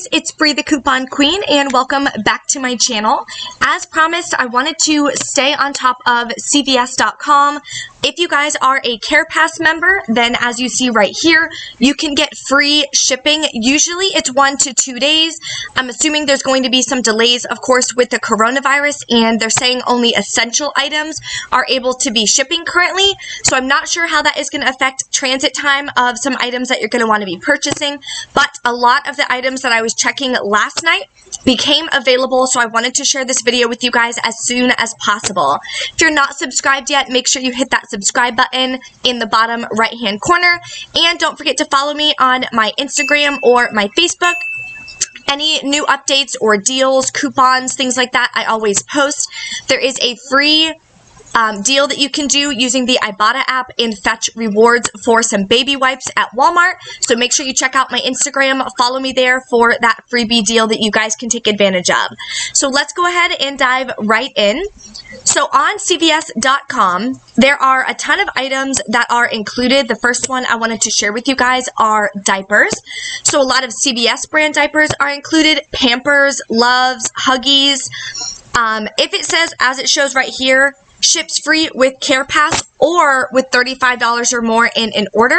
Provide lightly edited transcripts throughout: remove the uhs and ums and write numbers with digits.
guys, it's Bree the Coupon Queen and welcome back to my channel. As promised, I wanted to stay on top of CVS.com. If you guys are a CarePass member, then as you see right here, you can get free shipping. Usually it's 1 to 2 days. I'm assuming there's going to be some delays, of course, with the coronavirus, and they're saying only essential items are able to be shipping currently. So I'm not sure how that is going to affect transit time of some items that you're going to want to be purchasing, but a lot of the items that I was checking last night became available, so I wanted to share this video with you guys as soon as possible. If you're not subscribed yet, make sure you hit that subscribe button in the bottom right hand corner, and don't forget to follow me on my Instagram or my Facebook. Any new updates or deals, coupons, things like that, I always post. There is a free deal that you can do using the Ibotta app and fetch rewards for some baby wipes at Walmart. So make sure you check out my Instagram, follow me there for that freebie deal that you guys can take advantage of. So let's go ahead and dive right in. So on CVS.com, there are a ton of items that are included. The first one I wanted to share with you guys are diapers. So a lot of CVS brand diapers are included. Pampers, Loves, Huggies. If it says, as it shows right here, ships free with CarePass or with $35 or more in an order.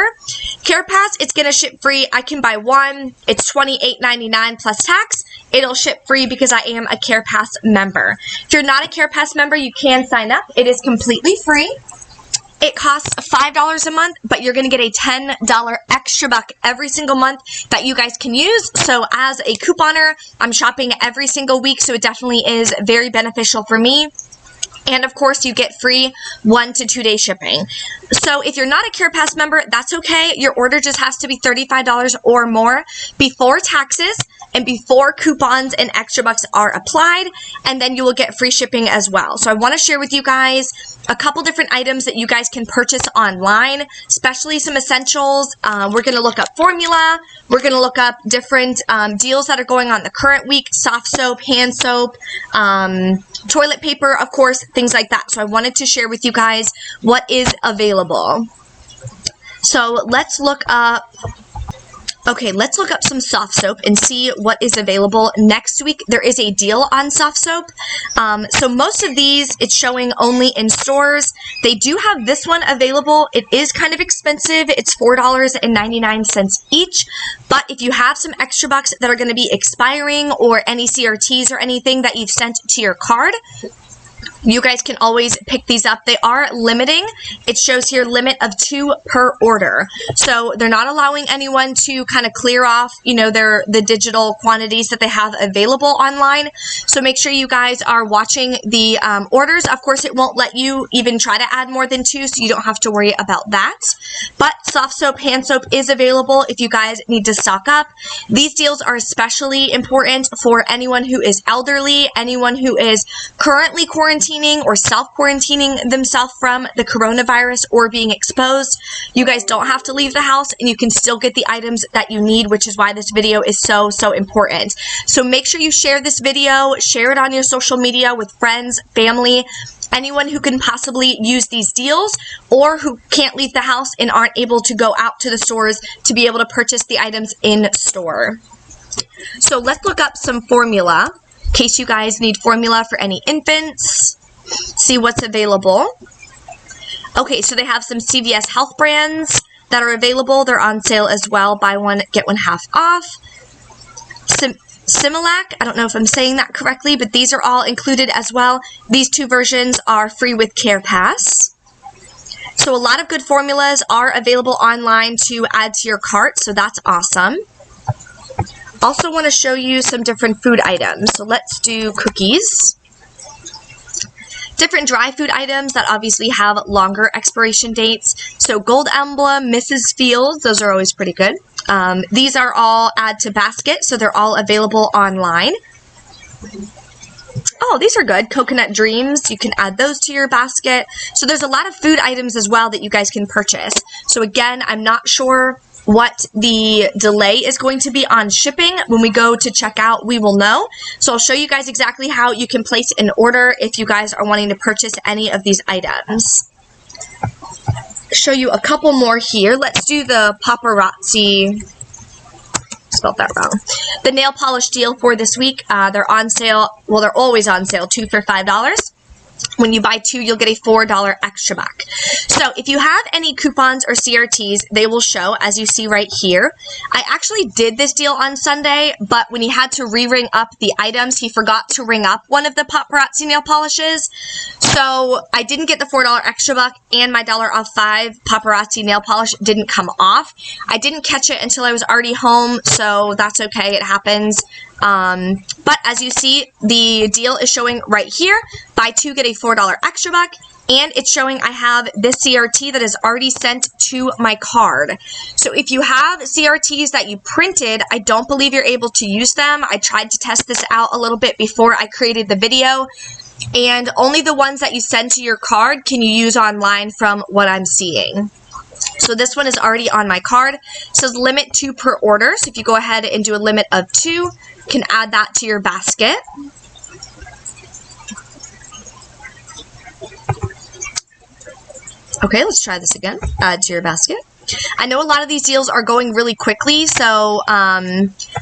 CarePass, it's going to ship free. I can buy one. It's $28.99 plus tax. It'll ship free because I am a CarePass member. If you're not a CarePass member, you can sign up. It is completely free. It costs $5 a month, but you're going to get a $10 extra buck every single month that you guys can use. So as a couponer, I'm shopping every single week, so it definitely is very beneficial for me. And of course, you get free 1 to 2 day shipping. So if you're not a CarePass member, that's okay. Your order just has to be $35 or more before taxes and before coupons and extra bucks are applied, and then you will get free shipping as well. So I want to share with you guys a couple different items that you guys can purchase online, especially some essentials. We're going to look up formula. We're going to look up different deals that are going on the current week, soft soap, hand soap, toilet paper, of course, things like that. So I wanted to share with you guys what is available. So let's look up some soft soap and see what is available. Next week, there is a deal on soft soap. So most of these, it's showing only in stores. They do have this one available. It is kind of expensive. It's $4.99 each. But if you have some extra bucks that are going to be expiring or any CRTs or anything that you've sent to your card, you guys can always pick these up. They are limiting. It shows here limit of 2 per order. So they're not allowing anyone to kind of clear off, the digital quantities that they have available online. So make sure you guys are watching the orders. Of course, it won't let you even try to add more than 2, so you don't have to worry about that. But soft soap, hand soap is available if you guys need to stock up. These deals are especially important for anyone who is elderly, anyone who is currently quarantining or self-quarantining themselves from the coronavirus or being exposed. You guys don't have to leave the house and you can still get the items that you need, which is why this video is so important. So make sure you share this video, share it on your social media with friends, family, anyone who can possibly use these deals or who can't leave the house and aren't able to go out to the stores to be able to purchase the items in store. So let's look up some formula in case you guys need formula for any infants. See what's available. Okay, so they have some CVS health brands that are available. They're on sale as well. Buy one, get one half off. Similac, I don't know if I'm saying that correctly, but these are all included as well. These 2 versions are free with CarePass. So a lot of good formulas are available online to add to your cart, so that's awesome. Also want to show you some different food items. So let's do cookies. Different dry food items that obviously have longer expiration dates. So Gold Emblem, Mrs. Fields, those are always pretty good. These are all add to basket, so they're all available online. Oh, these are good. Coconut Dreams, you can add those to your basket. So there's a lot of food items as well that you guys can purchase. So again, I'm not sure what the delay is going to be on shipping. When we go to checkout, we will know. So I'll show you guys exactly how you can place an order if you guys are wanting to purchase any of these items. Show you a couple more here. Let's do the paparazzi spelled that wrong. The nail polish deal for this week, they're on sale. Well, they're always on sale, 2 for $5. When you buy 2, you'll get a $4 extra buck. So if you have any coupons or CRTs, they will show, as you see right here. I actually did this deal on Sunday, but when he had to re-ring up the items, he forgot to ring up one of the paparazzi nail polishes. So I didn't get the $4 extra buck, and my $1 off 5 paparazzi nail polish didn't come off. I didn't catch it until I was already home, so that's okay. It happens. But as you see, the deal is showing right here. Buy 2, get a $4 extra buck. And it's showing I have this CRT that is already sent to my card. So if you have CRTs that you printed, I don't believe you're able to use them. I tried to test this out a little bit before I created the video. And only the ones that you send to your card can you use online from what I'm seeing. So this one is already on my card. It says limit 2 per order. So if you go ahead and do a limit of 2, you can add that to your basket. Okay, let's try this again. Add to your basket. I know a lot of these deals are going really quickly, so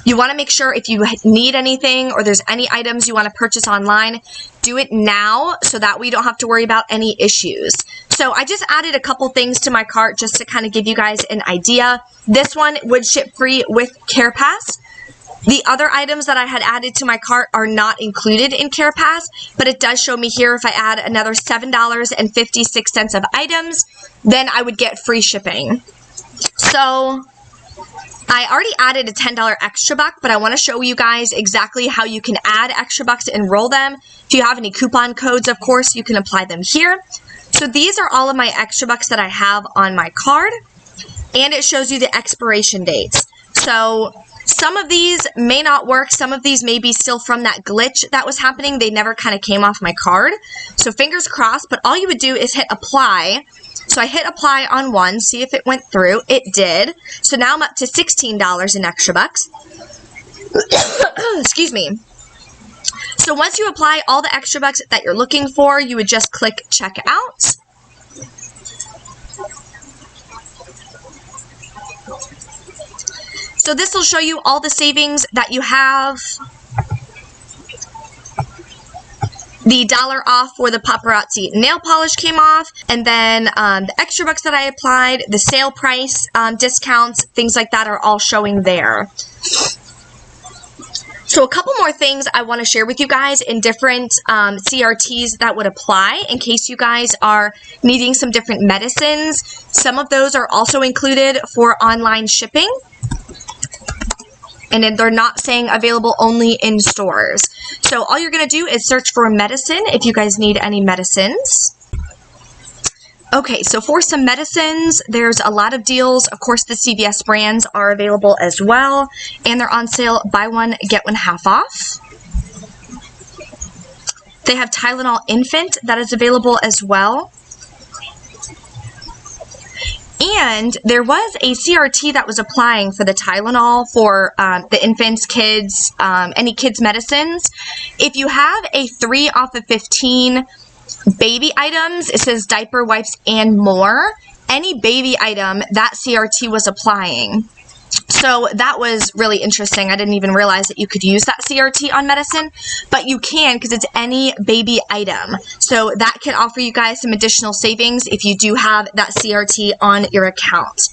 you want to make sure if you need anything or there's any items you want to purchase online, do it now so that we don't have to worry about any issues. So I just added a couple things to my cart just to kind of give you guys an idea. This one would ship free with CarePass. The other items that I had added to my cart are not included in CarePass, but it does show me here if I add another $7.56 of items, then I would get free shipping. So I already added a $10 extra buck, but I want to show you guys exactly how you can add extra bucks to enroll them. If you have any coupon codes, of course, you can apply them here. So these are all of my extra bucks that I have on my card, and it shows you the expiration dates. So some of these may not work. Some of these may be still from that glitch that was happening. They never kind of came off my card. So fingers crossed, but all you would do is hit apply. So I hit apply on one, see if it went through. It did. So now I'm up to $16 in extra bucks. Excuse me. So once you apply all the extra bucks that you're looking for, you would just click check out. So this will show you all the savings that you have. The $1 off for the paparazzi nail polish came off, and then the extra bucks that I applied, the sale price discounts, things like that are all showing there. So a couple more things I want to share with you guys in different CRTs that would apply in case you guys are needing some different medicines. Some of those are also included for online shipping. And then they're not saying available only in stores. So all you're going to do is search for medicine if you guys need any medicines. Okay, so for some medicines, there's a lot of deals. Of course, the CVS brands are available as well. And they're on sale, buy one, get one half off. They have Tylenol Infant that is available as well. And there was a CRT that was applying for the Tylenol for the infants, kids, any kids' medicines. If you have a 3 off of 15 baby items, it says diaper, wipes, and more. Any baby item, that CRT was applying. So that was really interesting. I didn't even realize that you could use that CRT on medicine, but you can because it's any baby item. So that can offer you guys some additional savings if you do have that CRT on your account.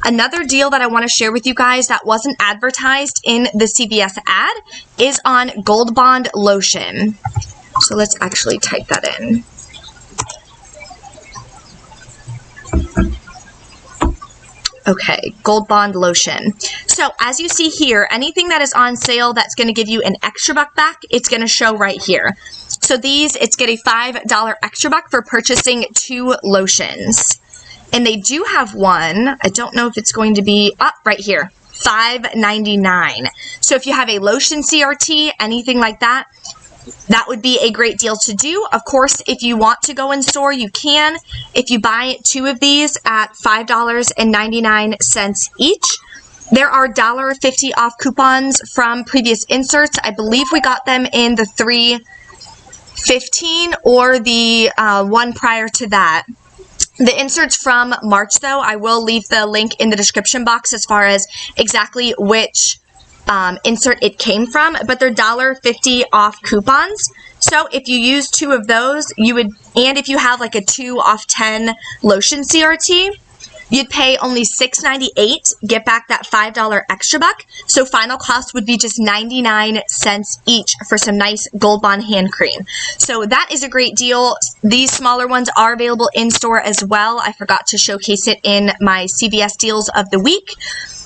Another deal that I want to share with you guys that wasn't advertised in the CVS ad is on Gold Bond lotion. So let's actually type that in. Okay, Gold Bond lotion. So as you see here, anything that is on sale that's going to give you an extra buck back, it's going to show right here. So these, it's get a $5 extra buck for purchasing 2 lotions. And they do have one, I don't know if it's going to be up right here, $5.99. So if you have a lotion CRT, anything like that, that would be a great deal to do. Of course, if you want to go in store, you can. If you buy 2 of these at $5.99 each, there are $1.50 off coupons from previous inserts. I believe we got them in the $3.15 or the one prior to that. The inserts from March, though, I will leave the link in the description box as far as exactly which insert it came from, but they're $1.50 off coupons. So if you use 2 of those, you would, and if you have like a 2 off 10 lotion CRT, you'd pay only $6.98, get back that $5 extra buck. So final cost would be just 99 cents each for some nice Gold Bond hand cream. So that is a great deal. These smaller ones are available in store as well. I forgot to showcase it in my CVS deals of the week,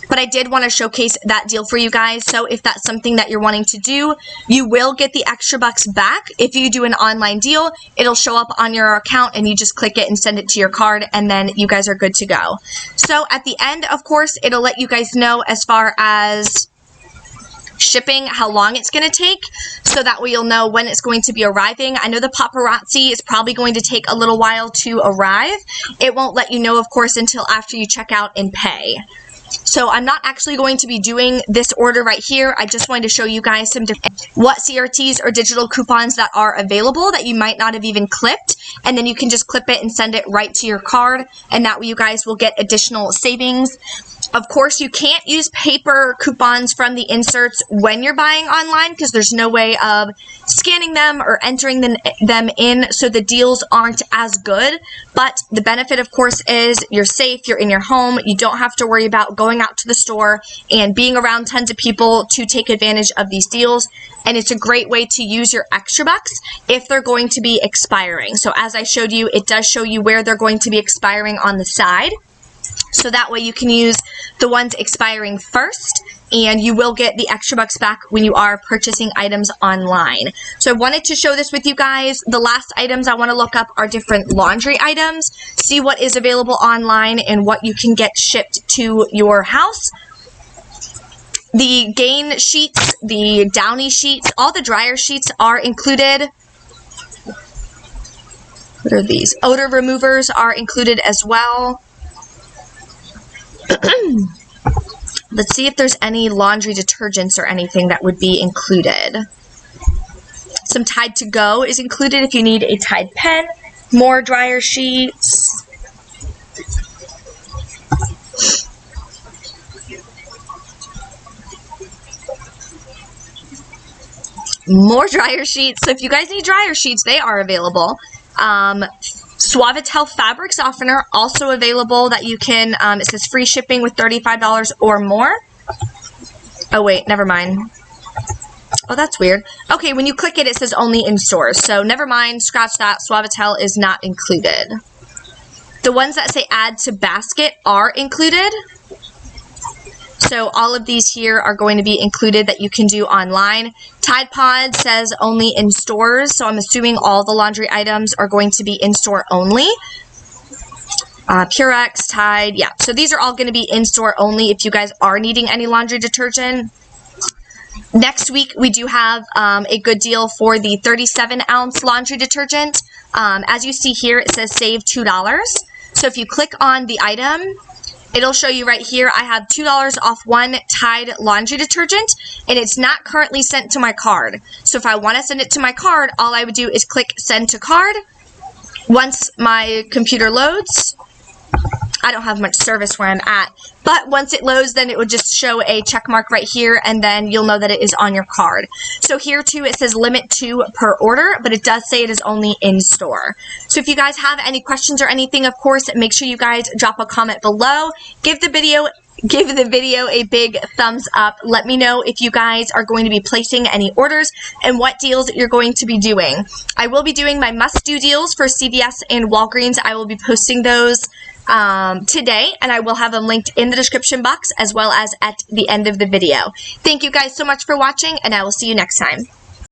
but I did want to showcase that deal for you guys. So if that's something that you're wanting to do, you will get the extra bucks back. If you do an online deal, it'll show up on your account and you just click it and send it to your card, and then you guys are good to go. So at the end, of course, it'll let you guys know as far as shipping, how long it's going to take, so that way you'll know when it's going to be arriving. I know the paparazzi is probably going to take a little while to arrive. It won't let you know, of course, until after you check out and pay. So I'm not actually going to be doing this order right here. I just wanted to show you guys some different what CRTs or digital coupons that are available that you might not have even clipped, and then you can just clip it and send it right to your card, and that way you guys will get additional savings. Of course, you can't use paper coupons from the inserts when you're buying online because there's no way of scanning them or entering them in, so the deals aren't as good. But the benefit, of course, is you're safe, you're in your home, you don't have to worry about going out to the store and being around tons of people to take advantage of these deals. And it's a great way to use your extra bucks if they're going to be expiring. So as I showed you, it does show you where they're going to be expiring on the side. So that way you can use the ones expiring first, and you will get the extra bucks back when you are purchasing items online. So I wanted to show this with you guys. The last items I want to look up are different laundry items, see what is available online and what you can get shipped to your house. The Gain sheets, the Downy sheets, all the dryer sheets are included. What are these? Odor removers are included as well. Let's see if there's any laundry detergents or anything that would be included. Some Tide to Go is included if you need a Tide pen. More dryer sheets. More dryer sheets. So if you guys need dryer sheets, they are available. Suavitel fabric softener also available that you can, it says free shipping with $35 or more. Oh wait, never mind. Oh, that's weird. Okay, when you click it, it says only in stores. So never mind, scratch that. Suavitel is not included. The ones that say add to basket are included. So all of these here are going to be included that you can do online. Tide Pod says only in stores, so I'm assuming all the laundry items are going to be in-store only. Purex, Tide, yeah. So these are all going to be in-store only if you guys are needing any laundry detergent. Next week, we do have a good deal for the 37-ounce laundry detergent. As you see here, it says save $2. So if you click on the item, it'll show you right here, I have $2 off one Tide laundry detergent, and it's not currently sent to my card. So if I want to send it to my card, all I would do is click send to card. Once my computer loads, I don't have much service where I'm at, but once it loads, then it would just show a check mark right here, and then you'll know that it is on your card. So here too, it says limit 2 per order, but it does say it is only in store. So if you guys have any questions or anything, of course, make sure you guys drop a comment below. Give the video a big thumbs up. Let me know if you guys are going to be placing any orders and what deals you're going to be doing. I will be doing my must-do deals for CVS and Walgreens. I will be posting those today, and I will have them linked in the description box as well as at the end of the video. Thank you guys so much for watching, and I will see you next time.